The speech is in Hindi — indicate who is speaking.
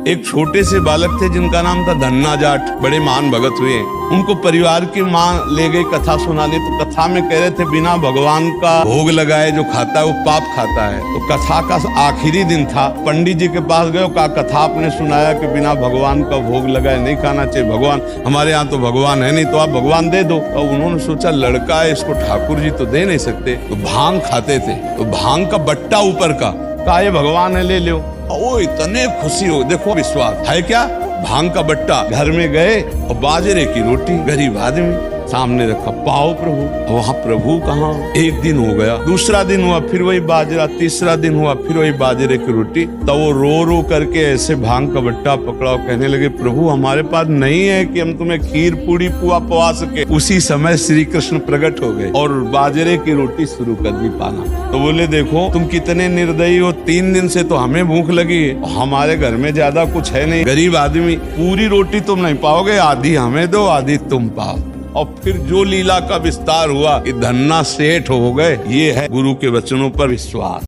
Speaker 1: एक छोटे से बालक थे जिनका नाम था धन्ना जाट, बड़े महान भगत हुए। उनको परिवार की माँ ले गई कथा सुनाने, तो कथा में कह रहे थे बिना भगवान का भोग लगाए जो खाता है वो पाप खाता है। तो कथा का आखिरी दिन था, पंडित जी के पास गए, कहा कथा आपने सुनाया कि बिना भगवान का भोग लगाए नहीं खाना चाहिए, भगवान हमारे यहाँ तो भगवान है नहीं, तो आप भगवान दे दो। तो उन्होंने सोचा लड़का है, इसको ठाकुर जी तो दे नहीं सकते, तो भांग खाते थे, तो भांग का बट्टा ऊपर का, कहा ये भगवान है ले लो। ओ इतने खुशी हो, देखो विश्वास है क्या, भांग का बट्टा। घर में गए और बाजरे की रोटी, गरीब आदमी सामने रखा, पाओ प्रभु। वहाँ प्रभु कहाँ। एक दिन हो गया, दूसरा दिन हुआ, फिर वही बाजरा, तीसरा दिन हुआ, फिर वही बाजरे की रोटी। तब वो रो रो करके ऐसे भांग का बट्टा पकड़ा और कहने लगे प्रभु हमारे पास नहीं है कि हम तुम्हें खीर पूड़ी पुआ पवा सके। उसी समय श्री कृष्ण प्रकट हो गए और बाजरे की रोटी शुरू कर दी पाना। तो बोले देखो तुम कितने निर्दयी हो, 3 दिन से तो हमें भूख लगी है, हमारे घर में ज्यादा कुछ है नहीं, गरीब आदमी, पूरी रोटी तुम नहीं पाओगे, आधी हमें दो आधी तुम पाओ। और फिर जो लीला का विस्तार हुआ कि धन्ना सेठ हो गए। ये है गुरु के वचनों पर विश्वास।